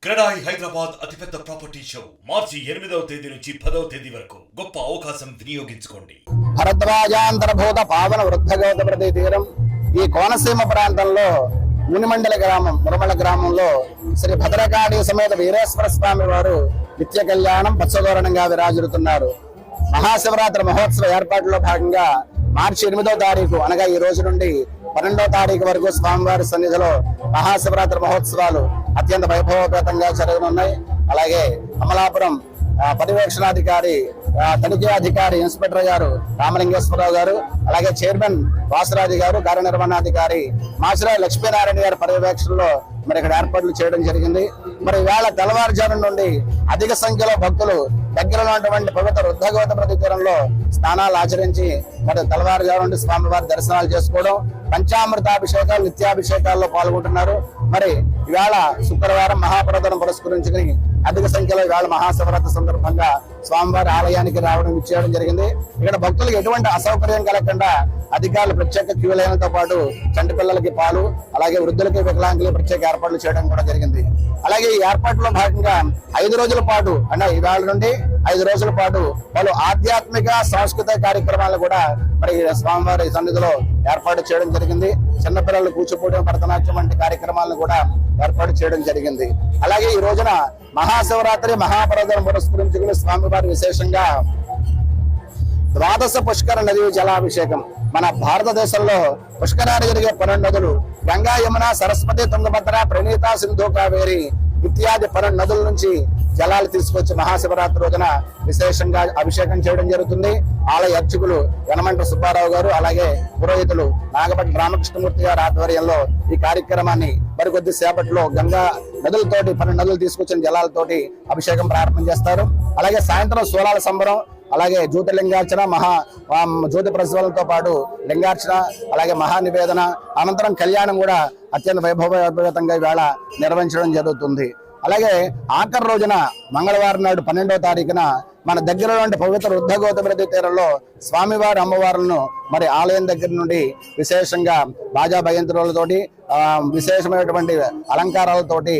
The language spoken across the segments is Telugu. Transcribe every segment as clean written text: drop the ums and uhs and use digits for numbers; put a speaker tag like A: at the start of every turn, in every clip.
A: క్రెడాయి హైదరాబాద్ అతిపెద్ద ప్రాపర్టీ షో మార్చి 8వ తేదీ నుంచి 10వ తేదీ వరకు గొప్ప అవకాశం వినియోగించుకోండి.
B: భరద్వాజాంతర్భూత పావన వృద్ధగౌత ప్రతి తీరం ఈ కోనసీమ ప్రాంతంలో మునిమండల గ్రామం మురమల గ్రామంలో శ్రీ భద్రకాళి సమేత వీరేశ్వర స్వామి వారు నిత్య కళ్యాణం పచ్చదోరణంగా విరాజిల్లుతున్నారు. మహాశివరాత్రి మహోత్సవ ఏర్పాట్లలో భాగంగా మార్చి 8వ తారీఖు అనగా ఈ రోజు నుండి 12వ తారీఖు వరకు స్వామివారి సన్నిధిలో మహాశివరాత్రి మహోత్సవాలు అత్యంత వైభవపేతంగా జరగనున్నాయి. అలాగే అమలాపురం పర్యవేక్షణాధికారి తనిఖీ అధికారి ఇన్స్పెక్టర్ గారు రామలింగేశ్వరరావు గారు, అలాగే చైర్మన్ వాసరాజు గారు, కార్యనిర్వహణాధికారి మాసిరాజు లక్ష్మీనారాయణ గారి పర్యవేక్షణలో మరి ఇక్కడ ఏర్పాట్లు చేయడం జరిగింది. మరి వేళ తెల్లవారుజాము నుండి అధిక సంఖ్యలో భక్తులు దగ్గరలో ఉన్నటువంటి పవిత్ర వృద్ధగౌత ప్రతి తీరంలో స్నానాలు ఆచరించి మరి తెల్లవారుజాము నుండి స్వామివారి దర్శనాలు చేసుకోవడం, పంచామృతాభిషేకాలు నిత్యాభిషేకాల్లో పాల్గొంటున్నారు. మరి ఇవాళ శుక్రవారం మహాపర్వదినం పురస్కరించుకుని అధిక సంఖ్యలో ఇవాళ మహాశివరాత్రి సందర్భంగా స్వామివారి ఆలయానికి రావడం ఇచ్చేయడం జరిగింది. ఇక్కడ భక్తులకు ఎటువంటి అసౌకర్యం కలగకుండా అధికారులు ప్రత్యేక క్యూ లైన్లతో పాటు చంటి పిల్లలకి పాలు, అలాగే వృద్ధులకి వికలాంగులకి ప్రత్యేక ఏర్పాట్లు చేయడం కూడా జరిగింది. అలాగే ఈ ఏర్పాట్లో భాగంగా 5 రోజుల పాటు అంటే ఇవాళ నుండి 5 రోజుల పాటు పలు ఆధ్యాత్మిక సాంస్కృతిక కార్యక్రమాలు కూడా మరి స్వామివారి సన్నిధిలో ఏర్పాటు చేయడం జరిగింది. చిన్నపిల్లలు కూచిపూడి, భరతనాట్యం వంటి కార్యక్రమాలను కూడా ఏర్పాటు చేయడం జరిగింది. అలాగే ఈ రోజున మహాశివరాత్రి మహాపర్వదినం పురస్కరించుకుని స్వామివారి విశేషంగా ద్వాదశ పుష్కర నది జలాభిషేకం. మన భారతదేశంలో పుష్కరాలు జరిగే 12 నదులు గంగా, యమున, సరస్వతి, తుంగభద్ర, ప్రణీత, సింధు, కావేరి ఇత్యాది 12 నదుల నుంచి జలాలు తీసుకొచ్చి మహాశివరాత్రి రోజున విశేషంగా అభిషేకం చేయడం జరుగుతుంది. ఆలయ అర్చకులు యనమంట సుబ్బారావు గారు, అలాగే పురోహితులు నాగపట్టి రామకృష్ణమూర్తి గారి ఆధ్వర్యంలో ఈ కార్యక్రమాన్ని మరికొద్ది సేపట్లో గంగా నదులతోటి 12 నదులు తీసుకొచ్చిన జలాలతోటి అభిషేకం ప్రారంభం చేస్తారు. అలాగే సాయంత్రం సోలాల సంబరం, అలాగే జ్యోతిర్లింగార్చన, జ్యోతి ప్రజ్వలనతో పాటు లింగార్చన, అలాగే మహానివేదన అనంతరం కళ్యాణం కూడా అత్యంత వైభవపేతంగా ఇవాళ నిర్వహించడం జరుగుతుంది. అలాగే ఆఖరి రోజున మంగళవారం నాడు 12వ తారీఖున మన దగ్గరలో ఉండే పవిత్ర వృద్ధగౌత ప్రతి తీరంలో స్వామివారి అమ్మవార్లను మరి ఆలయం దగ్గర నుండి విశేషంగా బాజా భయంత్రులతోటి విశేషమైనటువంటి అలంకారాలతోటి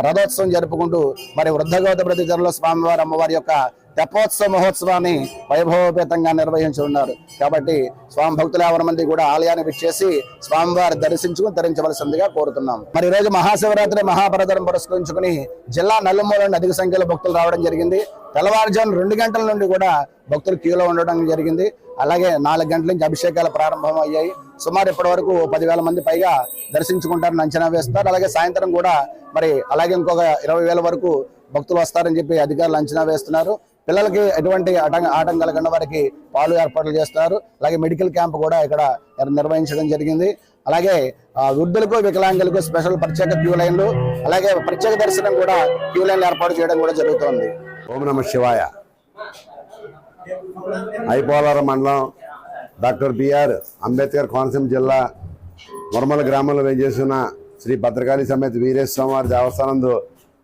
B: రథోత్సవం జరుపుకుంటూ మరి వృద్ధగౌత ప్రతి తీరంలో స్వామివారి అమ్మవారి యొక్క తెప్పోత్సవ మహోత్సవాన్ని వైభవపేతంగా నిర్వహించున్నారు. కాబట్టి స్వామి భక్తులు 50 మంది కూడా ఆలయానికి విచ్చేసి స్వామివారి దర్శించుకుని ధరించవలసిందిగా కోరుతున్నాం. మరి ఈ రోజు మహాశివరాత్రి మహాపర్వదినం పురస్కరించుకుని జిల్లా నలుమూల నుండి అధిక సంఖ్యలో భక్తులు రావడం జరిగింది. తెల్లవారుజాము 2 గంటల నుండి కూడా భక్తులు క్యూలో ఉండడం జరిగింది. అలాగే 4 గంటల నుంచి అభిషేకాలు ప్రారంభం అయ్యాయి. సుమారు ఇప్పటి వరకు 10,000 మంది పైగా దర్శించుకుంటారని అంచనా వేస్తారు. అలాగే సాయంత్రం కూడా మరి అలాగే ఇంకొక 20,000 వరకు భక్తులు వస్తారని చెప్పి అధికారులు అంచనా వేస్తున్నారు. పిల్లలకి ఎటువంటి ఆటంకం కలగకుండా వారికి పాలు ఏర్పాట్లు చేస్తున్నారు. అలాగే మెడికల్ క్యాంప్ కూడా ఇక్కడ నిర్వహించడం జరిగింది. అలాగే వృద్ధులకు, వికలాంగులకు స్పెషల్ ప్రత్యేక క్యూ లైన్లు, అలాగే ప్రత్యేక దర్శనం కూడా క్యూ లైన్లు ఏర్పాటు చేయడం కూడా జరుగుతోంది.
C: ఓం నమ శివాయ. ఐపోలవరం మండలం డాక్టర్ బిఆర్ అంబేద్కర్ కోనసీమ జిల్లా మురమల గ్రామంలో వేయించేసిన శ్రీ భద్రకాళి సమేత వీరేశ్వర వారి దేవస్థానంలో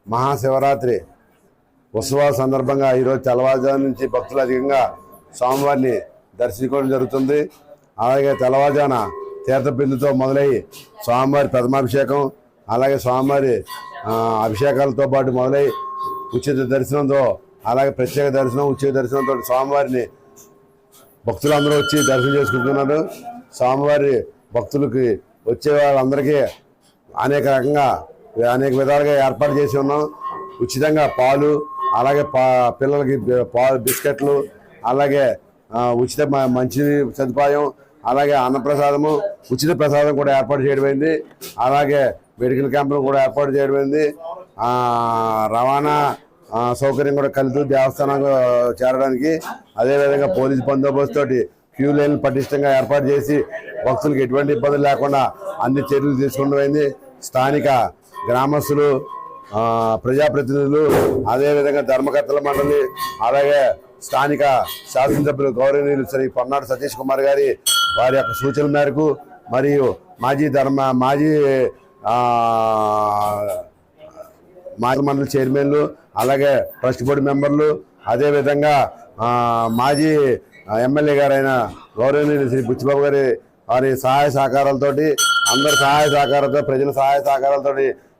C: మహాశివరాత్రి ఉత్సవాల సందర్భంగా ఈరోజు తెల్లవారుజాము నుంచి భక్తులు అధికంగా స్వామివారిని దర్శించుకోవడం జరుగుతుంది. అలాగే తెల్లవారుజామున తీర్థబిందుతో మొదలై స్వామివారి ప్రథమాభిషేకం, అలాగే స్వామివారి అభిషేకాలతో పాటు మొదలై ఉచిత దర్శనంతో, అలాగే ప్రత్యేక దర్శనం, ఉచిత దర్శనంతో స్వామివారిని భక్తులందరూ వచ్చి దర్శనం చేసుకుంటున్నారు. స్వామివారి భక్తులకి వచ్చే వాళ్ళందరికీ అనేక విధాలుగా ఏర్పాటు చేసి ఉన్నాం. ఉచితంగా పాలు, అలాగే పిల్లలకి పాలు, బిస్కెట్లు, అలాగే ఉచిత మంచినీటి సదుపాయం, అలాగే అన్నప్రసాదము, ఉచిత ప్రసాదం కూడా ఏర్పాటు చేయడమైంది. అలాగే మెడికల్ క్యాంపులు కూడా ఏర్పాటు చేయడమైంది. రవాణా సౌకర్యం కూడా కలుగుతూ దేవస్థానం చేరడానికి, అదేవిధంగా పోలీసు బందోబస్తు తోటి క్యూ లైన్ పటిష్టంగా ఏర్పాటు చేసి భక్తులకు ఎటువంటి ఇబ్బందులు లేకుండా అన్ని చర్యలు తీసుకోవడమైంది. స్థానిక గ్రామస్తులు, ప్రజాప్రతినిధులు, అదేవిధంగా ధర్మకర్తల మండలి, అలాగే స్థానిక శాసనసభ్యులు గౌరవనీయులు శ్రీ పొన్నాడు సతీష్ కుమార్ గారి వారి యొక్క సూచనల మేరకు, మరియు మాజీ మండలి చైర్మన్లు, అలాగే ట్రస్ట్ బోర్డు మెంబర్లు, అదేవిధంగా మాజీ ఎమ్మెల్యే గారైన గౌరవనీయులు శ్రీ బుచ్చిబాబు గారి వారి సహాయ సహకారాలతోటి, అందరి సహాయ సహకారాలతో, ప్రజల సహాయ సహకారాలతో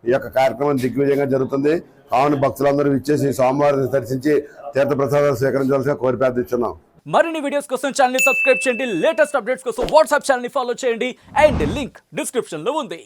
C: ఈ యొక్క కార్యక్రమం దిగ్విజయంగా జరుగుతుంది. కావున భక్తులందరూ ఇచ్చేసి సోమవారం దర్శించి తీర్థ ప్రసాదాలు స్వీకరించవలసిన కోరి ప్రార్థిస్తున్నాం.
D: మరిన్ని వీడియోస్ కోసం ఛానల్ ని సబ్స్క్రైబ్ చేయండి. లేటెస్ట్ అప్డేట్స్ కోసం వాట్సాప్ ఛానల్ ని ఫాలో చేయండి. అండ్ లింక్ డిస్క్రిప్షన్ లో ఉంది.